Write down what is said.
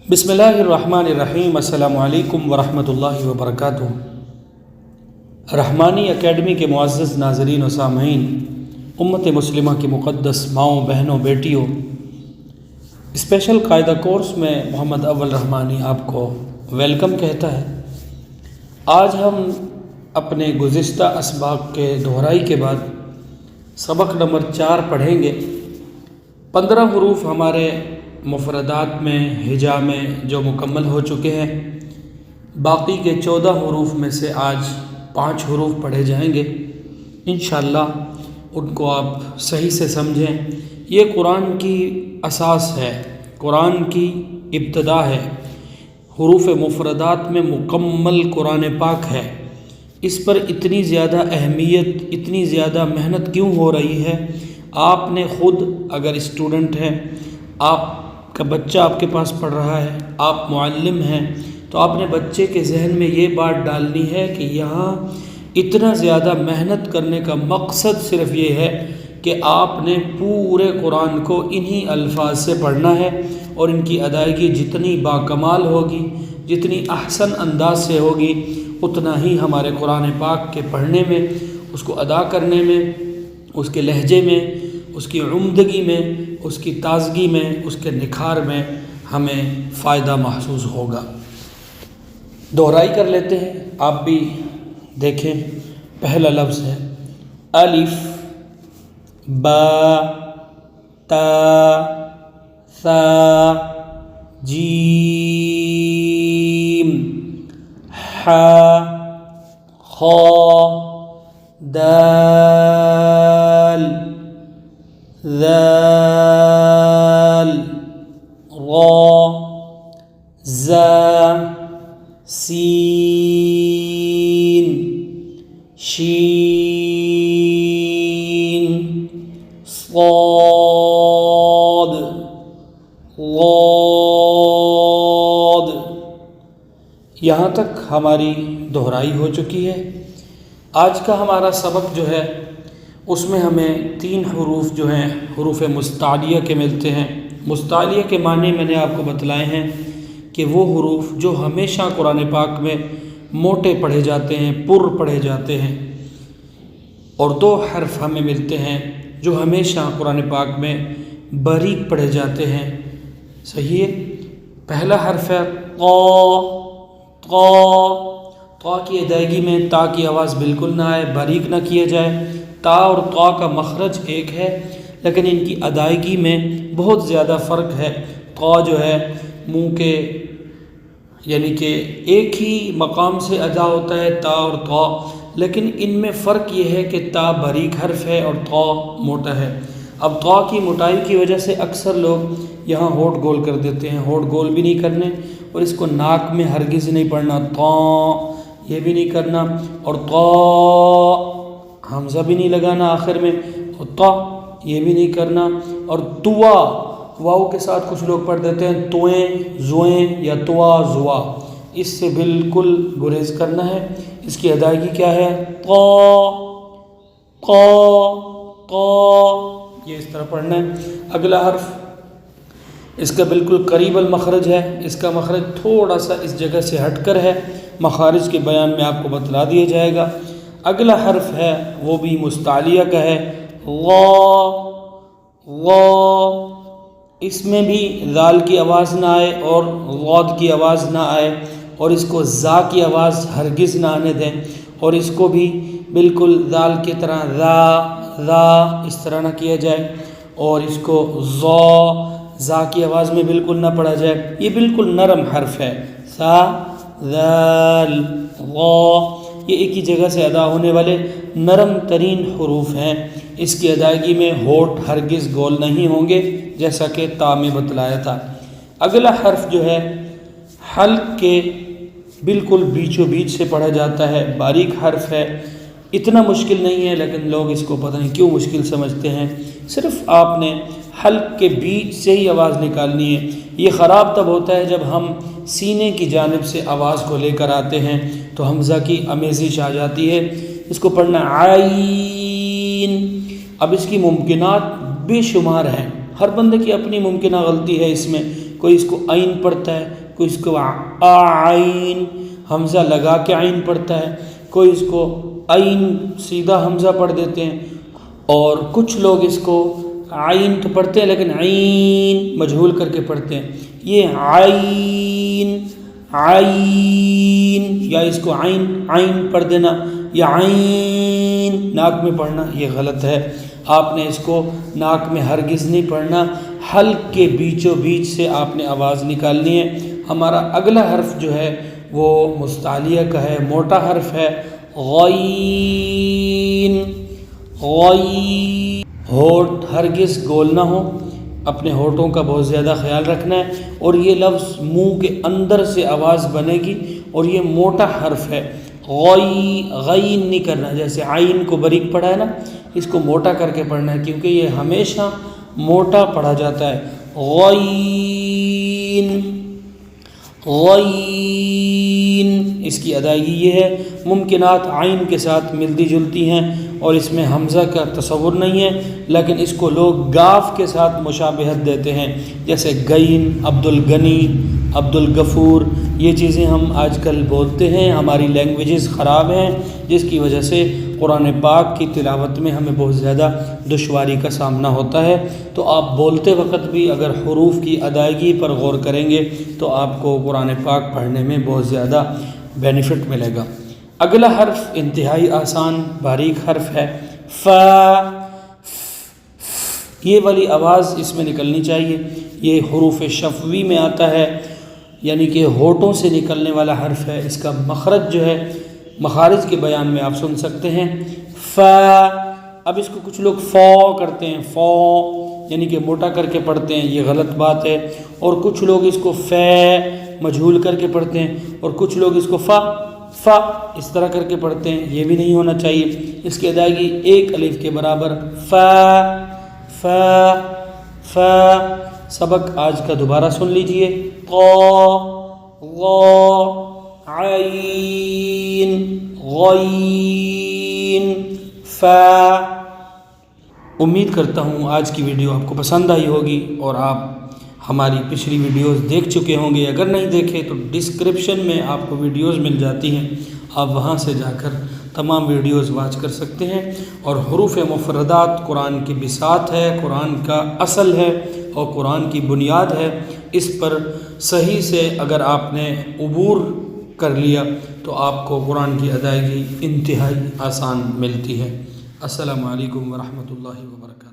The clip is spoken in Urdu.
بسم اللہ الرحمن الرحیم۔ السلام علیکم ورحمۃ اللہ وبرکاتہ۔ رحمانی اکیڈمی کے معزز ناظرین و سامعین، امت مسلمہ کی مقدس ماؤں، بہنوں، بیٹیوں، اسپیشل قاعدہ کورس میں محمد اول رحمانی آپ کو ویلکم کہتا ہے۔ آج ہم اپنے گزشتہ اسباق کے دہرائی کے بعد سبق نمبر 4 پڑھیں گے۔ 15 حروف ہمارے مفردات میں ہجا میں جو مکمل ہو چکے ہیں، باقی کے 14 حروف میں سے آج 5 حروف پڑھے جائیں گے۔ انشاءاللہ ان کو آپ صحیح سے سمجھیں۔ یہ قرآن کی اساس ہے، قرآن کی ابتدا ہے۔ حروف مفردات میں مکمل قرآن پاک ہے۔ اس پر اتنی زیادہ اہمیت، اتنی زیادہ محنت کیوں ہو رہی ہے؟ آپ نے خود اگر اسٹوڈنٹ ہیں، آپ کا بچہ آپ کے پاس پڑھ رہا ہے، آپ معلم ہیں، تو آپ نے بچے کے ذہن میں یہ بات ڈالنی ہے کہ یہاں اتنا زیادہ محنت کرنے کا مقصد صرف یہ ہے کہ آپ نے پورے قرآن کو انہی الفاظ سے پڑھنا ہے، اور ان کی ادائیگی جتنی باکمال ہوگی، جتنی احسن انداز سے ہوگی، اتنا ہی ہمارے قرآن پاک کے پڑھنے میں، اس کو ادا کرنے میں، اس کے لہجے میں، اس کی عمدگی میں، اس کی تازگی میں، اس کے نکھار میں ہمیں فائدہ محسوس ہوگا۔ دہرائی کر لیتے ہیں، آپ بھی دیکھیں۔ پہلا لفظ ہے الف، با، تا، ثا، جیم، ح، خ، دال، ذال، را، زا، سین، شین، صاد، ضاد۔ یہاں تک ہماری دہرائی ہو چکی ہے۔ آج کا ہمارا سبق جو ہے اس میں ہمیں 3 حروف جو ہیں حروف مستعلیہ کے ملتے ہیں۔ مستعلیہ کے معنی میں نے آپ کو بتلائے ہیں کہ وہ حروف جو ہمیشہ قرآن پاک میں موٹے پڑھے جاتے ہیں، پر پڑھے جاتے ہیں، اور 2 حرف ہمیں ملتے ہیں جو ہمیشہ قرآن پاک میں باریک پڑھے جاتے ہیں۔ صحیح ہے؟ پہلا حرف ہے قا۔ قا، قا کی ادائیگی میں تا کی آواز بالکل نہ آئے، باریک نہ کیا جائے۔ تا اور قا کا مخرج ایک ہے، لیکن ان کی ادائیگی میں بہت زیادہ فرق ہے۔ قا جو ہے منہ کے یعنی کہ ایک ہی مقام سے ادا ہوتا ہے تا اور قا، لیکن ان میں فرق یہ ہے کہ تا باریک حرف ہے اور قا موٹا ہے۔ اب قا کی موٹائی کی وجہ سے اکثر لوگ یہاں ہونٹ گول کر دیتے ہیں۔ ہونٹ گول بھی نہیں کرنے، اور اس کو ناک میں ہرگز نہیں پڑھنا۔ تا یہ بھی نہیں کرنا، اور قا حمزہ بھی نہیں لگانا آخر میں، اور تا یہ بھی نہیں کرنا، اور توا واو کے ساتھ کچھ لوگ پڑھ دیتے ہیں توئیں، زوئیں یا توا زوا، اس سے بالکل گریز کرنا ہے۔ اس کی ادائیگی کیا ہے؟ قا، قا، قا، یہ اس طرح پڑھنا ہے۔ اگلا حرف اس کا بالکل قریب المخرج ہے، اس کا مخرج تھوڑا سا اس جگہ سے ہٹ کر ہے، مخارج کے بیان میں آپ کو بتلا دیا جائے گا۔ اگلا حرف ہے وہ بھی مستعلیہ کا ہے، غا۔ غا، اس میں بھی ذال کی آواز نہ آئے اور غاد کی آواز نہ آئے، اور اس کو زا کی آواز ہرگز نہ آنے دیں، اور اس کو بھی بالکل ذال کی طرح ذا ذا اس طرح نہ کیا جائے، اور اس کو ذا زا کی آواز میں بالکل نہ پڑھا جائے۔ یہ بالکل نرم حرف ہے، ثا، ذال، غا، یہ ایک ہی جگہ سے ادا ہونے والے نرم ترین حروف ہیں۔ اس کی ادائیگی میں ہونٹ ہرگز گول نہیں ہوں گے، جیسا کہ تا میں بتلایا تھا۔ اگلا حرف جو ہے حلق کے بالکل بیچوں بیچ سے پڑھا جاتا ہے، باریک حرف ہے، اتنا مشکل نہیں ہے، لیکن لوگ اس کو پتہ نہیں کیوں مشکل سمجھتے ہیں۔ صرف آپ نے حلق کے بیچ سے ہی آواز نکالنی ہے۔ یہ خراب تب ہوتا ہے جب ہم سینے کی جانب سے آواز کو لے کر آتے ہیں تو حمزہ کی آمیزش آ جاتی ہے۔ اس کو پڑھنا عین۔ اب اس کی ممکنات بے شمار ہیں، ہر بندے کی اپنی ممکنہ غلطی ہے اس میں، کوئی اس کو عین پڑھتا ہے، کوئی اس کو آئین حمزہ لگا کے عین پڑھتا ہے، کوئی اس کو عین سیدھا حمزہ پڑھ دیتے ہیں، اور کچھ لوگ اس کو عین تو پڑھتے ہیں لیکن عین مجہول کر کے پڑھتے ہیں۔ یہ عین عین، یا اس کو عین عین پڑھ دینا، یا عین ناک میں پڑھنا، یہ غلط ہے۔ آپ نے اس کو ناک میں ہرگز نہیں پڑھنا، حلق کے بیچوں بیچ سے آپ نے آواز نکالنی ہے۔ ہمارا اگلا حرف جو ہے وہ مستعلیہ کا ہے، موٹا حرف ہے، غین غین۔ ہونٹ ہرگز گول نہ ہو، اپنے ہونٹوں کا بہت زیادہ خیال رکھنا ہے، اور یہ لفظ منہ کے اندر سے آواز بنے گی، اور یہ موٹا حرف ہے۔ غین نہیں کرنا، جیسے عین کو باریک پڑھا ہے نا، اس کو موٹا کر کے پڑھنا ہے، کیونکہ یہ ہمیشہ موٹا پڑھا جاتا ہے۔ غین غین، اس کی ادائیگی یہ ہے، ممکنات عین کے ساتھ ملتی جلتی ہیں اور اس میں حمزہ کا تصور نہیں ہے، لیکن اس کو لوگ گاف کے ساتھ مشابہت دیتے ہیں، جیسے گین، عبد الغنی، عبد الغفور، یہ چیزیں ہم آج کل بولتے ہیں، ہماری لینگویجز خراب ہیں، جس کی وجہ سے قرآن پاک کی تلاوت میں ہمیں بہت زیادہ دشواری کا سامنا ہوتا ہے۔ تو آپ بولتے وقت بھی اگر حروف کی ادائیگی پر غور کریں گے تو آپ کو قرآن پاک پڑھنے میں بہت زیادہ بینیفٹ ملے گا۔ اگلا حرف انتہائی آسان باریک حرف ہے، فا۔ یہ والی آواز اس میں نکلنی چاہیے، یہ حروف شفوی میں آتا ہے، یعنی کہ ہونٹوں سے نکلنے والا حرف ہے۔ اس کا مخرج جو ہے مخارج کے بیان میں آپ سن سکتے ہیں، فا۔ اب اس کو کچھ لوگ فو کرتے ہیں، فو یعنی کہ موٹا کر کے پڑھتے ہیں، یہ غلط بات ہے، اور کچھ لوگ اس کو فے مجہول کر کے پڑھتے ہیں، اور کچھ لوگ اس کو فا فا اس طرح کر کے پڑھتے ہیں، یہ بھی نہیں ہونا چاہیے۔ اس کی ادائیگی ایک الف کے برابر، فا فا فا۔ سبق آج کا دوبارہ سن لیجئے، قا غا عین غین فا۔ امید کرتا ہوں آج کی ویڈیو آپ کو پسند آئی ہوگی اور آپ ہماری پچھلی ویڈیوز دیکھ چکے ہوں گے۔ اگر نہیں دیکھے تو ڈسکرپشن میں آپ کو ویڈیوز مل جاتی ہیں، آپ وہاں سے جا کر تمام ویڈیوز واچ کر سکتے ہیں۔ اور حروف مفردات قرآن کی بساط ہے، قرآن کا اصل ہے اور قرآن کی بنیاد ہے۔ اس پر صحیح سے اگر آپ نے عبور کر لیا تو آپ کو قرآن کی ادائیگی انتہائی آسان ملتی ہے۔ السلام علیکم ورحمۃ اللہ وبرکاتہ۔